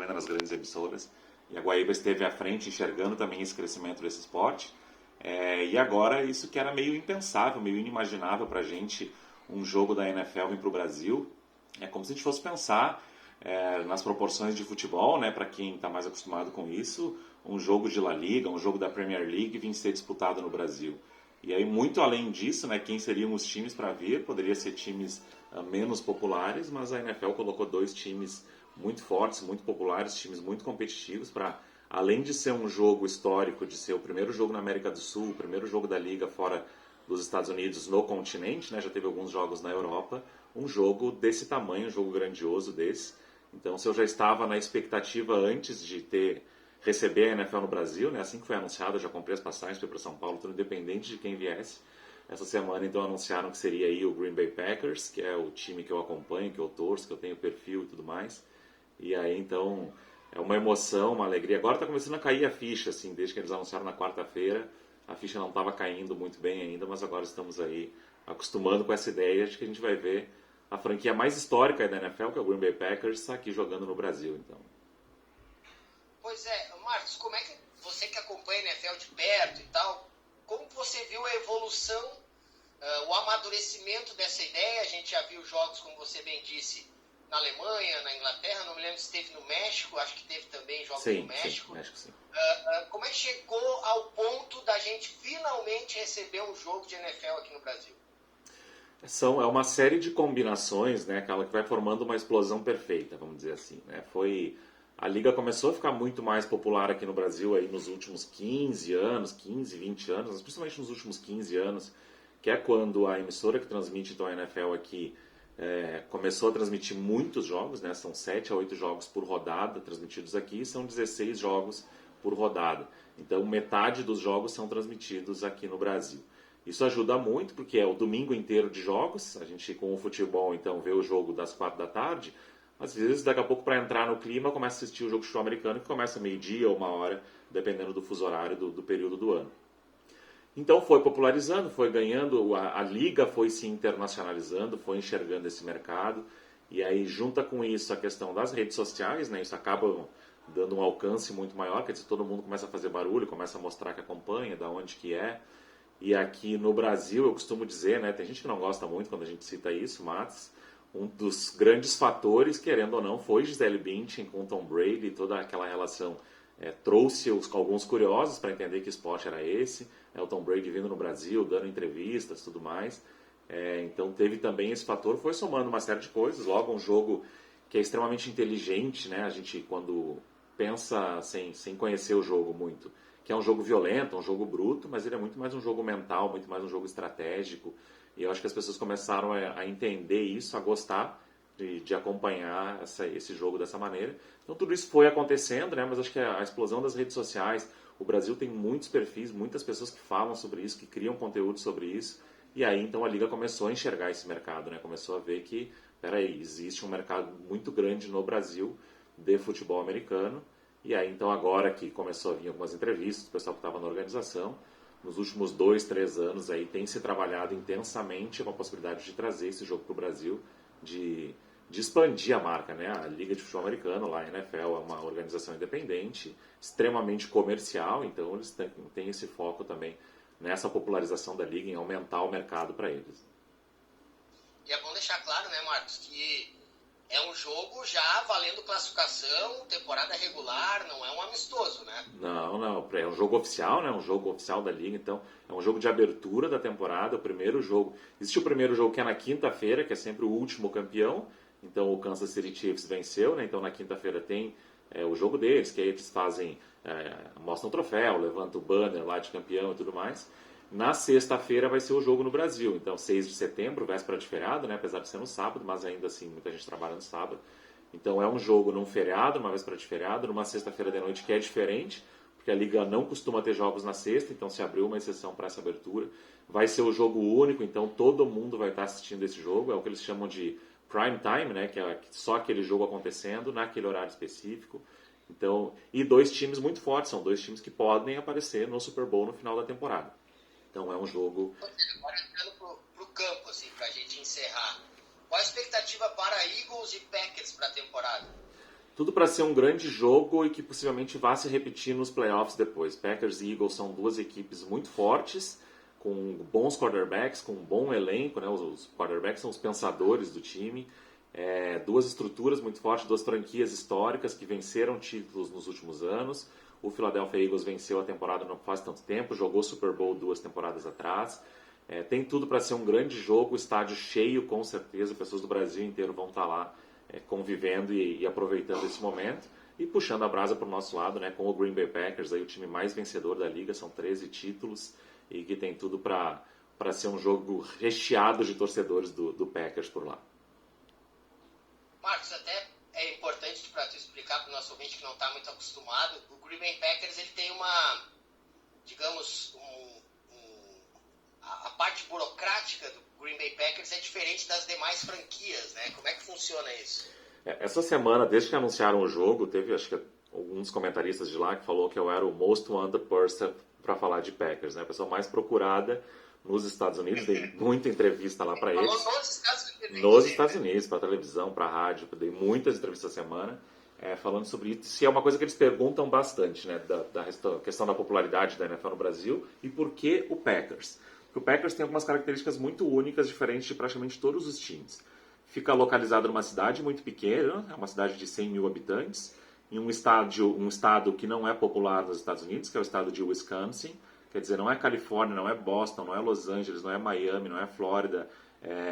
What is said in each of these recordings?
né, nas grandes emissoras. E a Guaíba esteve à frente, enxergando também esse crescimento desse esporte. E agora, isso que era meio impensável, meio inimaginável para a gente, um jogo da NFL vir para o Brasil. É como se a gente fosse pensar nas proporções de futebol, né, para quem está mais acostumado com isso, um jogo de La Liga, um jogo da Premier League vir ser disputado no Brasil. E aí, muito além disso, né, quem seriam os times para vir? Poderia ser times menos populares, mas a NFL colocou 2 times muito fortes, muito populares, times muito competitivos para, além de ser um jogo histórico, de ser o primeiro jogo na América do Sul, o primeiro jogo da Liga fora dos Estados Unidos no continente, né, já teve alguns jogos na Europa, um jogo desse tamanho, um jogo grandioso desse. Então, se eu já estava na expectativa antes de receber a NFL no Brasil, né, assim que foi anunciado, eu já comprei as passagens, fui para São Paulo, tudo independente de quem viesse. Essa semana, então, anunciaram que seria aí o Green Bay Packers, que é o time que eu acompanho, que eu torço, que eu tenho perfil e tudo mais. E aí, então, é uma emoção, uma alegria. Agora está começando a cair a ficha, assim, desde que eles anunciaram na quarta-feira. A ficha não estava caindo muito bem ainda, mas agora estamos aí acostumando com essa ideia de que a gente vai ver a franquia mais histórica da NFL, que é o Green Bay Packers, aqui jogando no Brasil, então. Pois é, Marcos, como é que você que acompanha a NFL de perto e tal, como você viu a evolução, o amadurecimento dessa ideia? A gente já viu jogos, como você bem disse, na Alemanha, na Inglaterra, não me lembro se esteve no México, acho que teve também jogos no México. Sim, México sim. Como é que chegou ao ponto da gente finalmente receber um jogo de NFL aqui no Brasil? É uma série de combinações, né, aquela que vai formando uma explosão perfeita, vamos dizer assim, né? A liga começou a ficar muito mais popular aqui no Brasil aí nos últimos 15 anos, 15, 20 anos, mas principalmente nos últimos 15 anos, que é quando a emissora que transmite então a NFL aqui começou a transmitir muitos jogos, né? São 7 a 8 jogos por rodada transmitidos aqui, e são 16 jogos por rodada. Então metade dos jogos são transmitidos aqui no Brasil. Isso ajuda muito, porque é o domingo inteiro de jogos. A gente, com o futebol, então, vê o jogo das 4 da tarde. Às vezes, daqui a pouco, para entrar no clima, começa a assistir o jogo de futebol americano, que começa meio-dia ou 1 hora, dependendo do fuso horário do período do ano. Então, foi popularizando, foi ganhando, a liga foi se internacionalizando, foi enxergando esse mercado. E aí, junta com isso a questão das redes sociais, né? Isso acaba dando um alcance muito maior, quer dizer, todo mundo começa a fazer barulho, começa a mostrar que acompanha, da onde que é. E aqui no Brasil, eu costumo dizer, né, tem gente que não gosta muito quando a gente cita isso, mas um dos grandes fatores, querendo ou não, foi Gisele Bündchen com Tom Brady, toda aquela relação trouxe alguns curiosos para entender que esporte era esse, o Tom Brady vindo no Brasil, dando entrevistas, tudo mais. Então teve também esse fator, foi somando uma série de coisas, logo um jogo que é extremamente inteligente, né, a gente quando pensa sem conhecer o jogo muito, que é um jogo violento, um jogo bruto, mas ele é muito mais um jogo mental, muito mais um jogo estratégico. E eu acho que as pessoas começaram a entender isso, a gostar de acompanhar esse jogo dessa maneira. Então tudo isso foi acontecendo, né? Mas acho que a explosão das redes sociais, o Brasil tem muitos perfis, muitas pessoas que falam sobre isso, que criam conteúdo sobre isso. E aí então a Liga começou a enxergar esse mercado, né? Começou a ver que, peraí, existe um mercado muito grande no Brasil de futebol americano. E aí, então, agora que começou a vir algumas entrevistas, o pessoal que estava na organização, nos últimos 2, 3 anos, aí tem se trabalhado intensamente com a possibilidade de trazer esse jogo para o Brasil, de expandir a marca, né? A Liga de Futebol Americano, lá a NFL, é uma organização independente, extremamente comercial, então eles têm esse foco também nessa popularização da Liga, em aumentar o mercado para eles. E é bom deixar claro, né, Marcos, que é um jogo já valendo classificação, temporada regular, não é um amistoso, né? Não, é um jogo oficial, né? Um jogo oficial da Liga, então é um jogo de abertura da temporada, o primeiro jogo. Existe o primeiro jogo que é na quinta-feira, que é sempre o último campeão, então o Kansas City Chiefs venceu, né? Então na quinta-feira tem o jogo deles, que aí eles fazem, mostram o troféu, levantam o banner lá de campeão e tudo mais. Na sexta-feira vai ser o jogo no Brasil, então 6 de setembro, véspera de feriado, né? Apesar de ser no sábado, mas ainda assim muita gente trabalha no sábado. Então é um jogo num feriado, uma véspera de feriado, numa sexta-feira de noite que é diferente, porque a Liga não costuma ter jogos na sexta, então se abriu uma exceção para essa abertura. Vai ser o jogo único, então todo mundo vai estar assistindo esse jogo, é o que eles chamam de prime time, né? Que é só aquele jogo acontecendo naquele horário específico. Então, e 2 times muito fortes, são 2 times que podem aparecer no Super Bowl no final da temporada. Então é um jogo... Agora entrando pro campo, assim, pra gente encerrar. Qual a expectativa para Eagles e Packers para a temporada? Tudo para ser um grande jogo e que possivelmente vá se repetir nos playoffs depois. Packers e Eagles são duas equipes muito fortes, com bons quarterbacks, com um bom elenco, né? Os quarterbacks são os pensadores do time. Duas estruturas muito fortes, duas franquias históricas que venceram títulos nos últimos anos. O Philadelphia Eagles venceu a temporada não faz tanto tempo, jogou Super Bowl 2 temporadas atrás. Tem tudo para ser um grande jogo, estádio cheio com certeza, pessoas do Brasil inteiro vão estar lá convivendo e aproveitando esse momento e puxando a brasa para o nosso lado, né, com o Green Bay Packers, aí, o time mais vencedor da liga, são 13 títulos e que tem tudo para ser um jogo recheado de torcedores do Packers por lá. Marcos, até é importante para tu explicar para o nosso ouvinte que não está muito acostumado, o Green Bay Packers ele tem uma, digamos, a parte burocrática do Green Bay Packers é diferente das demais franquias, né? Como é que funciona isso? Essa semana, desde que anunciaram o jogo, teve acho que alguns comentaristas de lá que falou que eu era o most wanted person para falar de Packers, né? A pessoa mais procurada nos Estados Unidos, dei muita entrevista lá para eles. Falou nos Estados Unidos. Nos Estados Unidos, para televisão, para rádio, dei muitas entrevistas essa semana falando sobre isso. Se é uma coisa que eles perguntam bastante, né? Da questão da popularidade da NFL no Brasil e por que o Packers. Porque o Packers tem algumas características muito únicas, diferentes de praticamente todos os times. Fica localizado numa cidade muito pequena, é uma cidade de 100 mil habitantes, em um estado que não é popular nos Estados Unidos, que é o estado de Wisconsin. Quer dizer, não é Califórnia, não é Boston, não é Los Angeles, não é Miami, não é Flórida,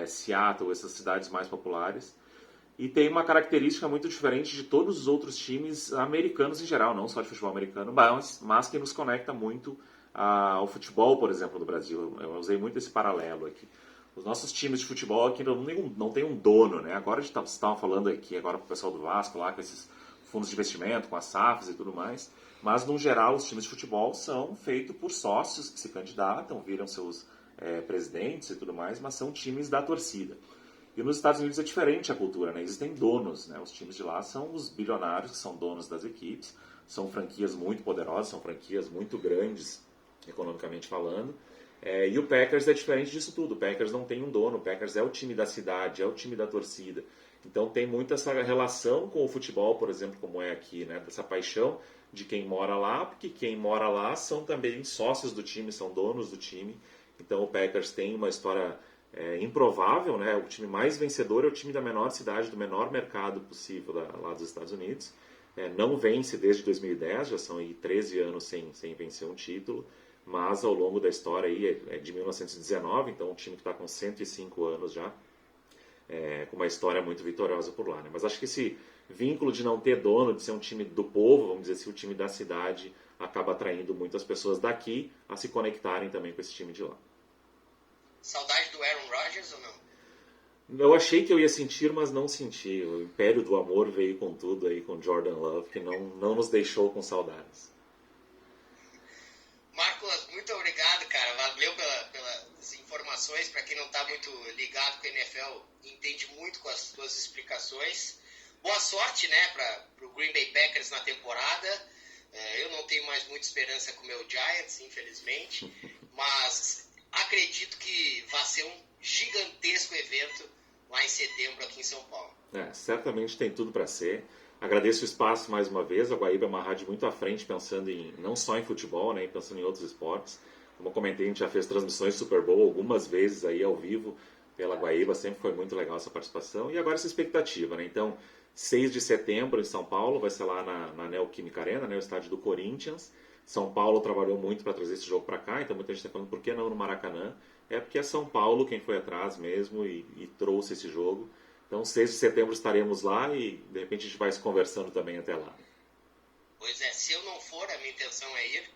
Seattle, essas cidades mais populares. E tem uma característica muito diferente de todos os outros times americanos em geral, não só de futebol americano, mas que nos conecta muito ao futebol, por exemplo, do Brasil. Eu usei muito esse paralelo aqui. Os nossos times de futebol aqui não tem um dono, né? Agora a gente estava falando aqui agora com o pessoal do Vasco lá, com esses fundos de investimento, com as SAFs e tudo mais, mas no geral os times de futebol são feitos por sócios que se candidatam, viram seus presidentes e tudo mais, mas são times da torcida. E nos Estados Unidos é diferente a cultura, né? Existem donos, né? Os times de lá são os bilionários que são donos das equipes, são franquias muito poderosas, são franquias muito grandes, economicamente falando. E o Packers é diferente disso tudo. O Packers não tem um dono, o Packers é o time da cidade, é o time da torcida. Então tem muito essa relação com o futebol, por exemplo, como é aqui, né? Dessa paixão de quem mora lá, porque quem mora lá são também sócios do time, são donos do time. Então o Packers tem uma história improvável, né? O time mais vencedor é o time da menor cidade, do menor mercado possível lá dos Estados Unidos. Não vence desde 2010, já são aí 13 anos sem vencer um título. Mas ao longo da história aí, é de 1919, então um time que está com 105 anos já, com uma história muito vitoriosa por lá, né? Mas acho que esse vínculo de não ter dono, de ser um time do povo, vamos dizer assim, o time da cidade, acaba atraindo muitas pessoas daqui a se conectarem também com esse time de lá. Saudade do Aaron Rodgers ou não? Eu achei que eu ia sentir, mas não senti. O império do amor veio com tudo aí, com Jordan Love, que não nos deixou com saudades. Marcos, muito obrigado, cara. Valeu pelas informações. Para quem não está muito ligado com a NFL, entende muito com as tuas explicações. Boa sorte, né, para o Green Bay Packers na temporada. Eu não tenho mais muita esperança com o meu Giants, infelizmente, mas acredito que vai ser um gigantesco evento lá em setembro aqui em São Paulo. Certamente tem tudo para ser. Agradeço o espaço mais uma vez. A Guaíba é uma rádio muito à frente, pensando não só em futebol, né, pensando em outros esportes. Como eu comentei, a gente já fez transmissões de Super Bowl algumas vezes aí ao vivo pela Guaíba, sempre foi muito legal essa participação. E agora essa expectativa, né? Então, 6 de setembro em São Paulo, vai ser lá na Neoquímica Arena, né, o estádio do Corinthians. São Paulo trabalhou muito para trazer esse jogo para cá, então muita gente está falando por que não no Maracanã. É porque é São Paulo quem foi atrás mesmo e trouxe esse jogo. Então, 6 de setembro estaremos lá e, de repente, a gente vai se conversando também até lá. Pois é, se eu não for, a minha intenção é ir.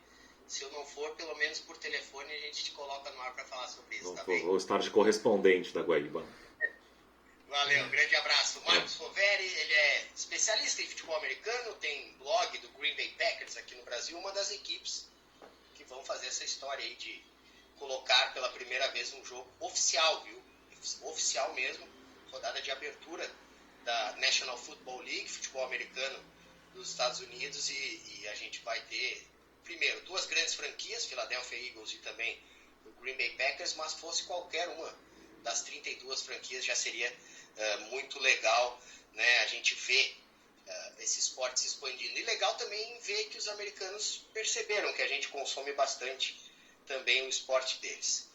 Se eu não for, pelo menos por telefone, a gente te coloca no ar para falar sobre isso, tá bem? Vou estar de correspondente da Guaíba. Valeu, grande abraço. Marcos Roveri, ele é especialista em futebol americano, tem blog do Green Bay Packers aqui no Brasil, uma das equipes que vão fazer essa história aí de colocar pela primeira vez um jogo oficial, viu? Oficial mesmo. Rodada de abertura da National Football League, futebol americano dos Estados Unidos, e a gente vai ter, primeiro, duas grandes franquias, Philadelphia Eagles e também o Green Bay Packers, mas fosse qualquer uma das 32 franquias já seria muito legal, né? A gente vê esse esporte se expandindo. E legal também ver que os americanos perceberam que a gente consome bastante também o esporte deles.